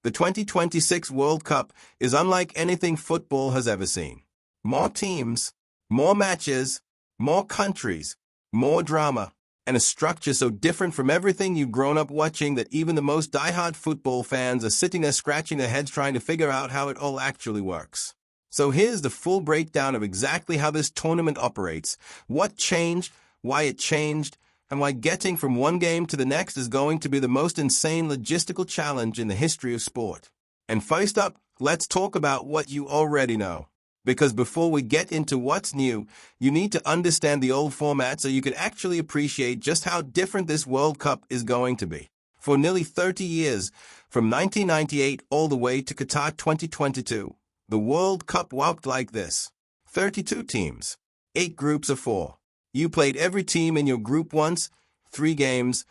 The 2026 World Cup is unlike anything football has ever seen. More teams, more matches, more countries, more drama, and a structure so different from everything you've grown up watching that even the most diehard football fans are sitting there scratching their heads trying to figure out how it all actually works. So here's the full breakdown of exactly how this tournament operates, what changed, why it changed, and why getting from one game to the next is going to be the most insane logistical challenge in the history of sport. And first up, let's talk about what you already know. Because before we get into what's new, you need to understand the old format so you can actually appreciate just how different this World Cup is going to be. For nearly 30 years, from 1998 all the way to Qatar 2022, the World Cup worked like this. 32 teams, 8 groups of 4. You played every team in your group once, 3 games,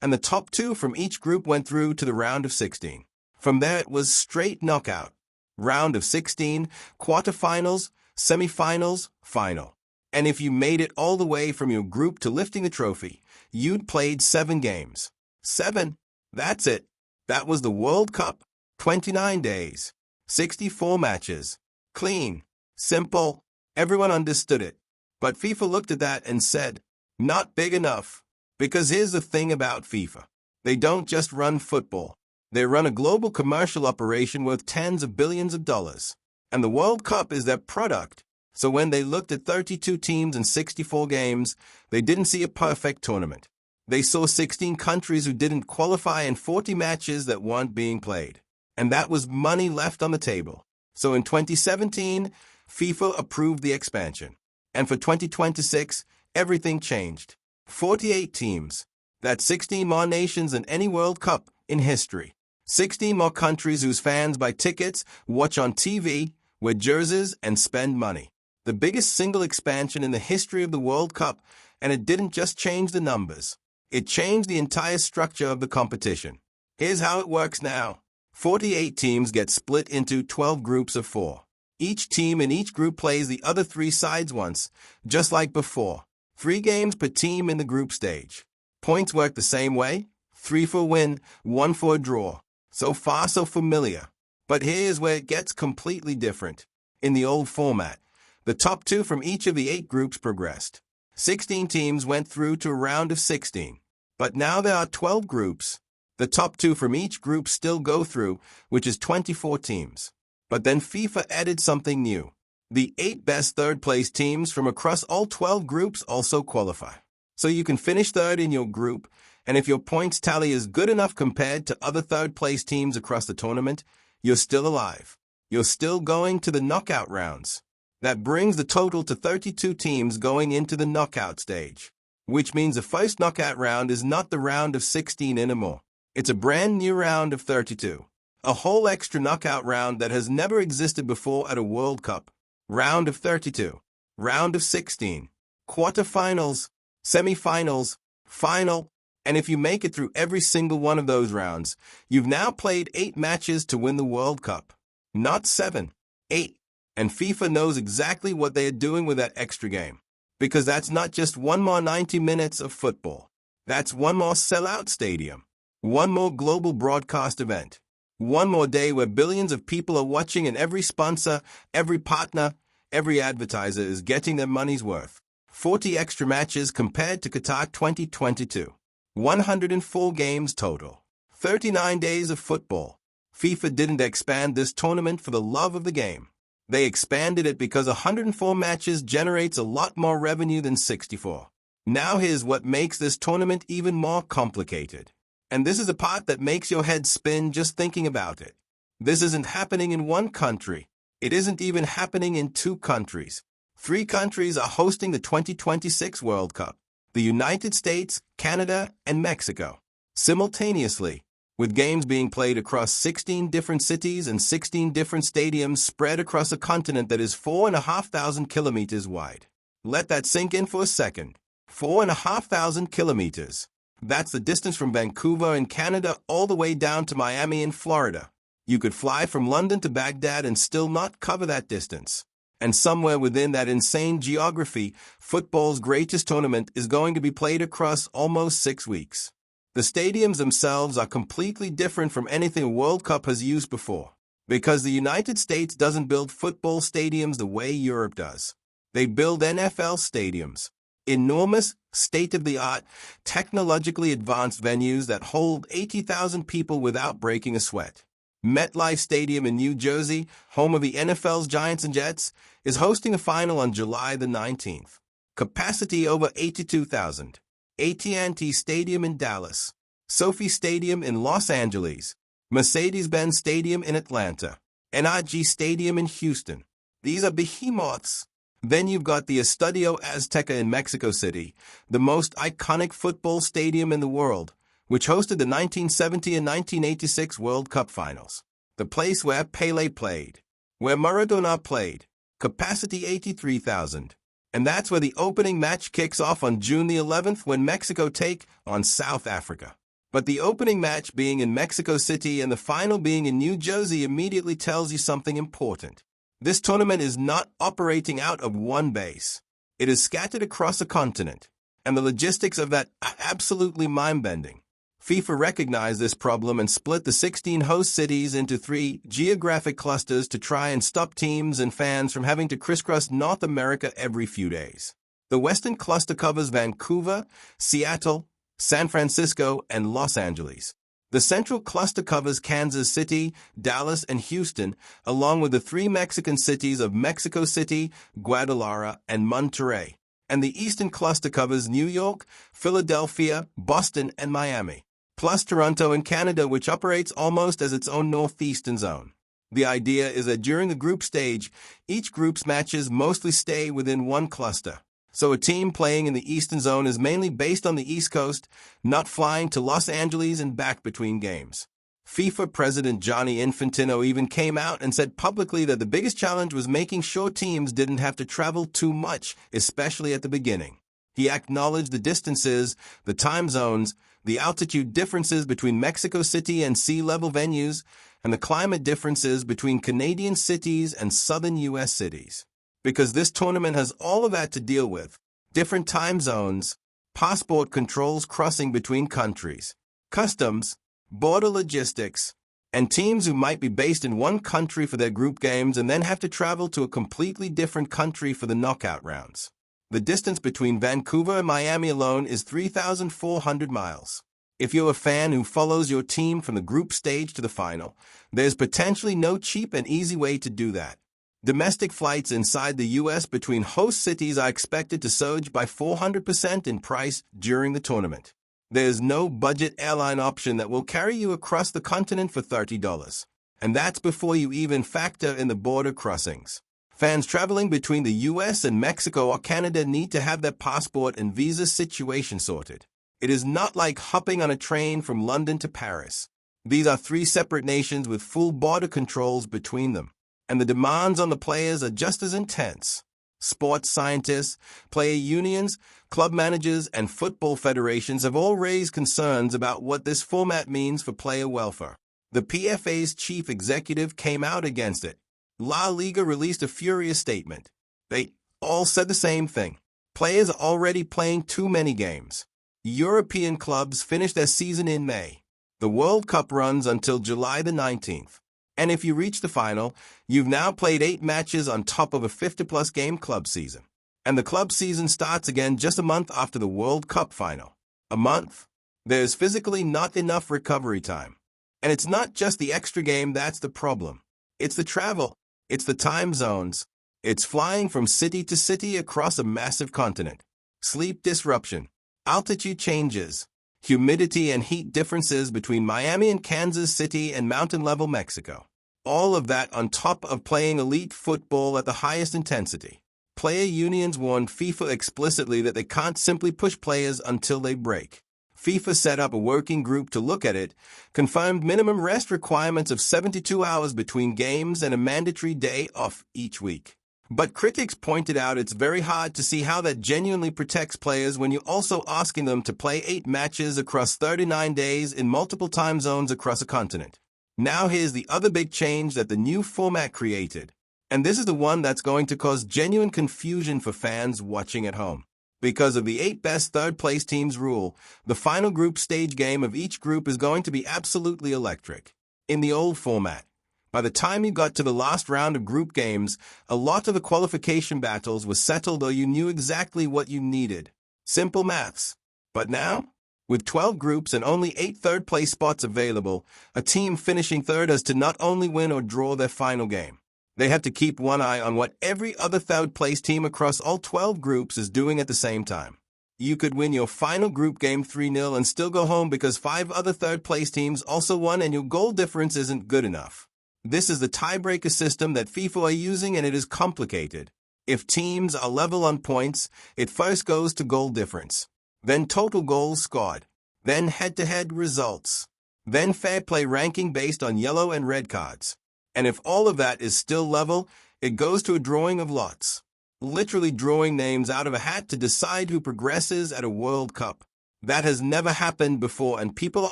and the top 2 from each group went through to the round of 16. From there it was straight knockout. Round of 16, quarterfinals, semifinals, final. And if you made it all the way from your group to lifting the trophy, you'd played 7 games. 7. That's it. That was the World Cup. 29 days. 64 matches. Clean. Simple. Everyone understood it. But FIFA looked at that and said, not big enough. Because here's the thing about FIFA. They don't just run football. They run a global commercial operation worth tens of billions of dollars. And the World Cup is their product. So when they looked at 32 teams and 64 games, they didn't see a perfect tournament. They saw 16 countries who didn't qualify and 40 matches that weren't being played. And that was money left on the table. So in 2017, FIFA approved the expansion. And for 2026, everything changed. 48 teams. That's 16 more nations than any World Cup in history. 16 more countries whose fans buy tickets, watch on TV, wear jerseys, and spend money. The biggest single expansion in the history of the World Cup, and it didn't just change the numbers. It changed the entire structure of the competition. Here's how it works now. 48 teams get split into 12 groups of 4. Each team in each group plays the other 3 sides once, just like before. 3 games per team in the group stage. Points work the same way. 3 for a win, 1 for a draw. So far, so familiar. But here's where it gets completely different. In the old format, the top 2 from each of the 8 groups progressed. 16 teams went through to a round of 16. But now there are 12 groups. The top 2 from each group still go through, which is 24 teams. But then FIFA added something new. The 8 best third-place teams from across all 12 groups also qualify. So you can finish third in your group, and if your points tally is good enough compared to other third-place teams across the tournament, you're still alive. You're still going to the knockout rounds. That brings the total to 32 teams going into the knockout stage, which means the first knockout round is not the round of 16 anymore. It's a brand new round of 32. A whole extra knockout round that has never existed before at a World Cup. Round of 32. Round of 16. Quarterfinals. Semifinals. Final. And if you make it through every single one of those rounds, you've now played 8 matches to win the World Cup. Not 7. 8. And FIFA knows exactly what they are doing with that extra game. Because that's not just one more 90 minutes of football. That's one more sellout stadium. One more global broadcast event. One more day where billions of people are watching and every sponsor, every partner, every advertiser is getting their money's worth. 40 extra matches compared to Qatar 2022. 104 games total. 39 days of football. FIFA didn't expand this tournament for the love of the game. They expanded it because 104 matches generates a lot more revenue than 64. Now here's what makes this tournament even more complicated. And this is the part that makes your head spin just thinking about it. This isn't happening in one country. It isn't even happening in 2 countries. 3 countries are hosting the 2026 World Cup. The United States, Canada, and Mexico. Simultaneously, with games being played across 16 different cities and 16 different stadiums spread across a continent that is 4,500 kilometers wide. Let that sink in for a second. 4,500 kilometers. That's the distance from Vancouver in Canada all the way down to Miami in Florida. You could fly from London to Baghdad and still not cover that distance. And somewhere within that insane geography, football's greatest tournament is going to be played across almost 6 weeks. The stadiums themselves are completely different from anything a World Cup has used before, because the United States doesn't build football stadiums the way Europe does. They build NFL stadiums, enormous, state-of-the-art, technologically advanced venues that hold 80,000 people without breaking a sweat. MetLife Stadium in New Jersey, home of the NFL's Giants and Jets, is hosting a final on July the 19th. Capacity over 82,000. AT&T Stadium in Dallas, Sophie Stadium in Los Angeles, Mercedes-Benz Stadium in Atlanta, NRG Stadium in Houston. These are behemoths. Then you've got the Estadio Azteca in Mexico City, the most iconic football stadium in the world, which hosted the 1970 and 1986 World Cup finals. The place where Pelé played, where Maradona played. Capacity 83,000. And that's where the opening match kicks off on June the 11th when Mexico take on South Africa. But the opening match being in Mexico City and the final being in New Jersey immediately tells you something important. This tournament is not operating out of one base. It is scattered across a continent, and the logistics of that are absolutely mind-bending. FIFA recognized this problem and split the 16 host cities into 3 geographic clusters to try and stop teams and fans from having to crisscross North America every few days. The Western cluster covers Vancouver, Seattle, San Francisco, and Los Angeles. The Central cluster covers Kansas City, Dallas, and Houston, along with the 3 Mexican cities of Mexico City, Guadalajara, and Monterrey. And the Eastern cluster covers New York, Philadelphia, Boston, and Miami, plus Toronto in Canada, which operates almost as its own northeastern zone. The idea is that during the group stage, each group's matches mostly stay within one cluster. So a team playing in the Eastern Zone is mainly based on the East Coast, not flying to Los Angeles and back between games. FIFA President Gianni Infantino even came out and said publicly that the biggest challenge was making sure teams didn't have to travel too much, especially at the beginning. He acknowledged the distances, the time zones, the altitude differences between Mexico City and sea-level venues, and the climate differences between Canadian cities and southern U.S. cities. Because this tournament has all of that to deal with: different time zones, passport controls crossing between countries, customs, border logistics, and teams who might be based in one country for their group games and then have to travel to a completely different country for the knockout rounds. The distance between Vancouver and Miami alone is 3,400 miles. If you're a fan who follows your team from the group stage to the final, there's potentially no cheap and easy way to do that. Domestic flights inside the U.S. between host cities are expected to surge by 400% in price during the tournament. There's no budget airline option that will carry you across the continent for $30. And that's before you even factor in the border crossings. Fans traveling between the U.S. and Mexico or Canada need to have their passport and visa situation sorted. It is not like hopping on a train from London to Paris. These are 3 separate nations with full border controls between them. And the demands on the players are just as intense. Sports scientists, player unions, club managers, and football federations have all raised concerns about what this format means for player welfare. The PFA's chief executive came out against it. La Liga released a furious statement. They all said the same thing. Players are already playing too many games. European clubs finish their season in May. The World Cup runs until July the 19th. And if you reach the final, you've now played 8 matches on top of a 50-plus game club season. And the club season starts again just a month after the World Cup final. A month? There's physically not enough recovery time. And it's not just the extra game that's the problem. It's the travel. It's the time zones. It's flying from city to city across a massive continent. Sleep disruption. Altitude changes. Humidity and heat differences between Miami and Kansas City and mountain-level Mexico. All of that on top of playing elite football at the highest intensity. Player unions warned FIFA explicitly that they can't simply push players until they break. FIFA set up a working group to look at it, confirmed minimum rest requirements of 72 hours between games and a mandatory day off each week. But critics pointed out it's very hard to see how that genuinely protects players when you're also asking them to play 8 matches across 39 days in multiple time zones across a continent. Now here's the other big change that the new format created. And this is the one that's going to cause genuine confusion for fans watching at home. Because of the 8 best third-place teams rule, the final group stage game of each group is going to be absolutely electric. In the old format, by the time you got to the last round of group games, a lot of the qualification battles were settled or you knew exactly what you needed. Simple maths. But now, with 12 groups and only 8 third-place spots available, a team finishing third has to not only win or draw their final game. They have to keep one eye on what every other third-place team across all 12 groups is doing at the same time. You could win your final group game 3-0 and still go home because 5 other third-place teams also won and your goal difference isn't good enough. This is the tiebreaker system that FIFA are using, and it is complicated. If teams are level on points, it first goes to goal difference, then total goals scored, then head-to-head results, then fair play ranking based on yellow and red cards. And if all of that is still level, it goes to a drawing of lots. Literally drawing names out of a hat to decide who progresses at a World Cup. That has never happened before, and people are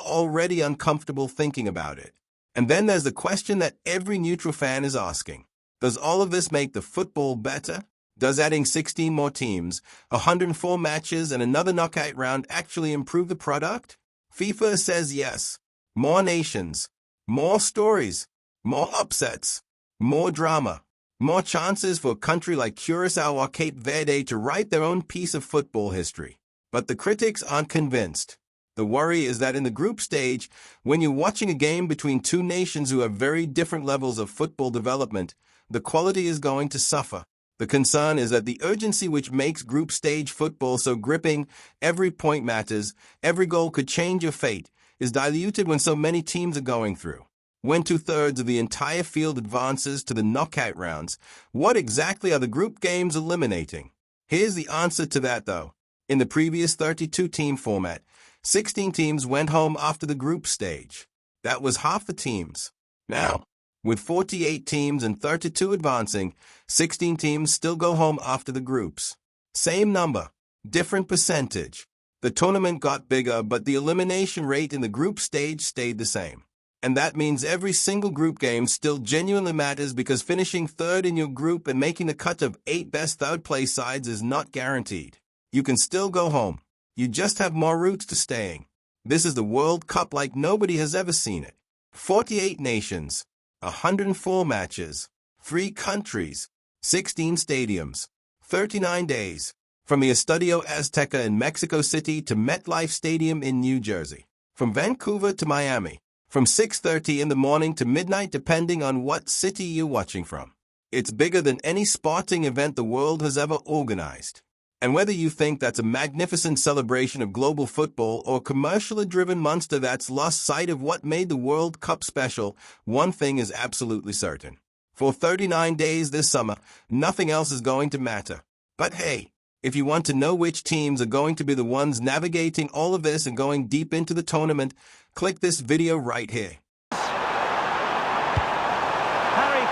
already uncomfortable thinking about it. And then there's the question that every neutral fan is asking. Does all of this make the football better? Does adding 16 more teams, 104 matches, and another knockout round actually improve the product? FIFA says yes. More nations, more stories, more upsets, more drama, more chances for a country like Curaçao or Cape Verde to write their own piece of football history. But the critics aren't convinced. The worry is that in the group stage, when you're watching a game between two nations who have very different levels of football development, the quality is going to suffer. The concern is that the urgency which makes group stage football so gripping, every point matters, every goal could change your fate, is diluted when so many teams are going through. When 2/3 of the entire field advances to the knockout rounds, what exactly are the group games eliminating? Here's the answer to that, though. In the previous 32-team format, 16 teams went home after the group stage. That was half the teams. Now, with 48 teams and 32 advancing, 16 teams still go home after the groups. Same number, different percentage. The tournament got bigger, but the elimination rate in the group stage stayed the same. And that means every single group game still genuinely matters, because finishing third in your group and making the cut of 8 best third-place sides is not guaranteed. You can still go home. You just have more routes to staying. This is the World Cup like nobody has ever seen it. 48 nations, 104 matches, 3 countries, 16 stadiums, 39 days, from the Estadio Azteca in Mexico City to MetLife Stadium in New Jersey, from Vancouver to Miami, from 6:30 in the morning to midnight depending on what city you're watching from. It's bigger than any sporting event the world has ever organized. And whether you think that's a magnificent celebration of global football or a commercially driven monster that's lost sight of what made the World Cup special, one thing is absolutely certain. For 39 days this summer, nothing else is going to matter. But hey, if you want to know which teams are going to be the ones navigating all of this and going deep into the tournament, click this video right here. Harry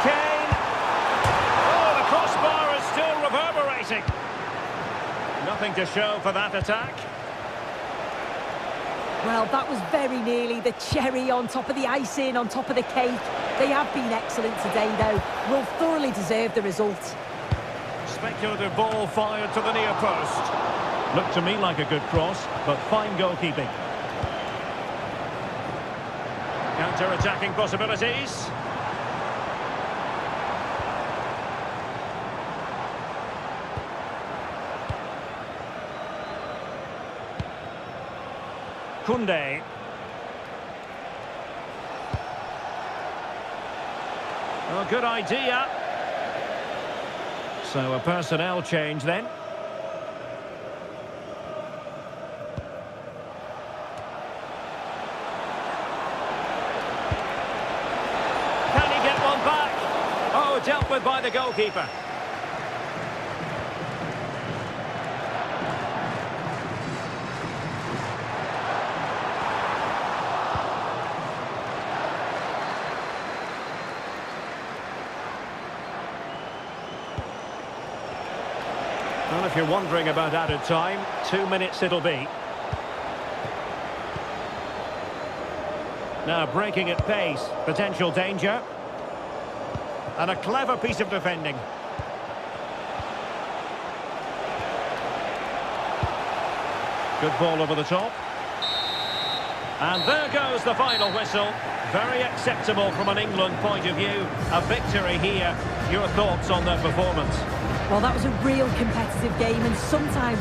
Kane. Oh, the crossbar is still reverberating. Nothing to show for that attack. Well, that was very nearly the cherry on top of the icing, on top of the cake. They have been excellent today, though. Will thoroughly deserve the result. Speculative ball fired to the near post. Looked to me like a good cross, but fine goalkeeping. Counter-attacking possibilities. Koundé. Oh, good idea. So a personnel change then. Can he get one back? Oh, dealt with by the goalkeeper. Well, if you're wondering about added time, 2 minutes it'll be. Now breaking at pace, potential danger. And a clever piece of defending. Good ball over the top. And there goes the final whistle. Very acceptable from an England point of view. A victory here. Your thoughts on their performance? Well, that was a real competitive game, and sometimes